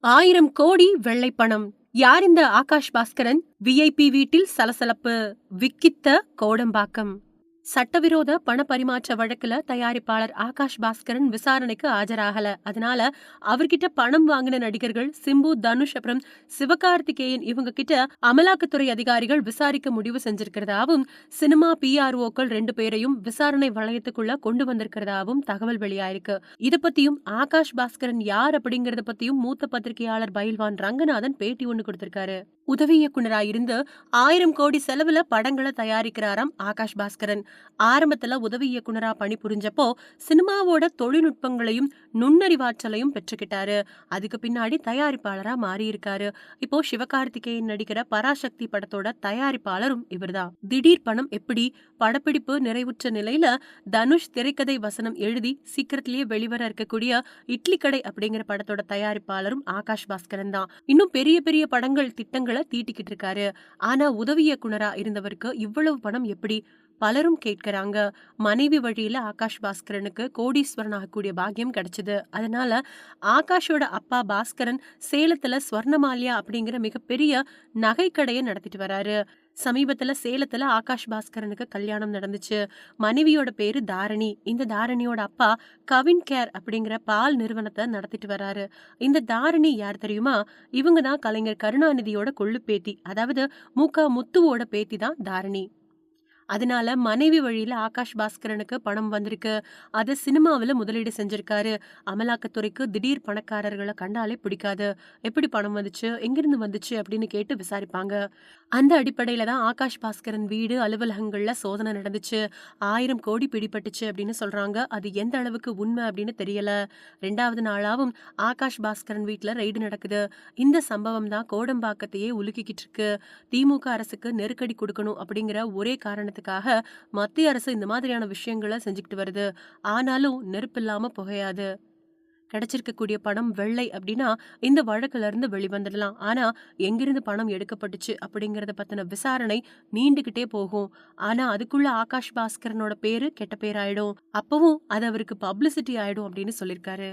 1000 கோடி வெள்ளை பணம். யார் இந்த ஆகாஷ் பாஸ்கரன்? விஐபி வீட்டில் சலசலப்பு. விக்கித்த கோடம்பாக்கம். சட்டவிரோத பண பரிமாற்ற வழக்குல தயாரிப்பாளர் ஆகாஷ் பாஸ்கரன் விசாரணைக்கு ஆஜராகல. அதனால அவர்கிட்ட பணம் வாங்கின நடிகர்கள் சிம்பு, தனுஷ் அப்புறம் சிவகார்த்திகேயன் இவங்க கிட்ட அமலாக்கத்துறை அதிகாரிகள் விசாரிக்க முடிவு செஞ்சிருக்கிறதாவும், சினிமா பிஆர்ஓக்கள் 2 பேரையும் விசாரணை வளையத்துக்குள்ள கொண்டு வந்திருக்கிறதாவும் தகவல் வெளியாயிருக்கு. இத பத்தியும் ஆகாஷ் பாஸ்கரன் யார் அப்படிங்கறத பத்தியும் மூத்த பத்திரிகையாளர் பயில்வான் ரங்கநாதன் பேட்டி ஒண்ணு கொடுத்திருக்காரு. உதவி இயக்குனரா இருந்து 1000 கோடி செலவுல படங்களை தயாரிக்கிறாராம் ஆகாஷ் பாஸ்கரன். ஆரம்பத்துல உதவி இயக்குனரா பணிபுரிஞ்சப்போ சினிமாவோட தொழில்நுட்பங்களையும் நுண்ணறிவாற்றலையும் பெற்றுக்கிட்டாரு. அதுக்கு பின்னாடி தயாரிப்பாளரா மாறி இருக்காரு. இப்போ சிவகார்த்திகேயன் நடிக்கிற பராசக்தி படத்தோட தயாரிப்பாளரும் இவர்தான். திடீர் பணம் எப்படி? படப்பிடிப்பு நிறைவுற்ற நிலையில தனுஷ் திரைக்கதை வசனம் எழுதி சீக்கிரத்திலேயே வெளிவர இருக்கக்கூடிய இட்லி கடை அப்படிங்கிற படத்தோட தயாரிப்பாளரும் ஆகாஷ் பாஸ்கரன் தான். இன்னும் பெரிய பெரிய படங்கள் திட்டங்களை தீட்டிக்கிட்டு இருக்காரு. ஆனா உதவி இயக்குனரா இருந்தவருக்கு இவ்வளவு பணம் எப்படி? பலரும் கேட்கிறாங்க. மனைவி வழியில ஆகாஷ் பாஸ்கரனுக்கு கோடீஸ்வரன் ஆகக்கூடிய பாக்கியம் கிடைச்சது. அதனால ஆகாஷோட அப்பா பாஸ்கரன் சேலத்துல ஸ்வர்ணமால்யா அப்படிங்கிற மிகப்பெரிய நகை கடையை நடத்திட்டு வராரு. சமீபத்துல சேலத்துல ஆகாஷ் பாஸ்கரனுக்கு கல்யாணம் நடந்துச்சு. மனைவியோட பேரு தாரணி. இந்த தாரணியோட அப்பா கவின் கேர் அப்படிங்கிற பால் நிறுவனத்தை நடத்திட்டு வராரு. இந்த தாரணி யார் தெரியுமா? இவங்க தான் கலைஞர் கருணாநிதியோட கொள்ளு பேத்தி. அதாவது முக முத்துவோட பேத்தி தான் தாரணி. அதனால மனைவி வழியில ஆகாஷ் பாஸ்கரனுக்கு பணம் வந்திருக்கு. அத சினிமாவில முதலீடு செஞ்சிருக்காரு. அமலாக்கத்துறைக்கு திடீர் பணக்காரர்களை கண்டாலே பிடிக்காது. எப்படி பணம் வந்துச்சு, எங்கிருந்து வந்துச்சு அப்படின்னு கேட்டு விசாரிப்பாங்க. அந்த அடிப்படையில தான் ஆகாஷ் பாஸ்கரன் வீடு, அலுவலகங்கள்ல சோதனை நடந்துச்சு. 1000 கோடி பிடிபட்டுச்சு அப்படின்னு சொல்றாங்க. அது எந்த அளவுக்கு உண்மை அப்படின்னு தெரியல. 2வது நாளாவும் ஆகாஷ் பாஸ்கரன் வீட்டுல ரெய்டு நடக்குது. இந்த சம்பவம் தான் கோடம்பாக்கத்தையே உலுக்கிக்கிட்டு இருக்கு. திமுக அரசுக்கு நெருக்கடி கொடுக்கணும் அப்படிங்கிற ஒரே காரணத்துக்காக மத்திய அரசு இந்த மாதிரியான விஷயங்களை செஞ்சுக்கிட்டு வருது. ஆனாலும் நெருப்பு இல்லாம புகையாது. கிடைச்சிருக்கக்கூடிய பணம் வெள்ளை அப்படின்னா இந்த வழக்குல இருந்து வெளிவந்துடலாம். ஆனா எங்கிருந்து பணம் எடுக்கப்பட்டுச்சு அப்படிங்கறத பத்தின விசாரணை நீண்டுகிட்டே போகும். ஆனா அதுக்குள்ள ஆகாஷ் பாஸ்கரனோட பேரு கெட்ட பேராயிடும். அப்பவும் அது அவருக்கு பப்ளிசிட்டி ஆயிடும் அப்படின்னு சொல்லியிருக்காரு.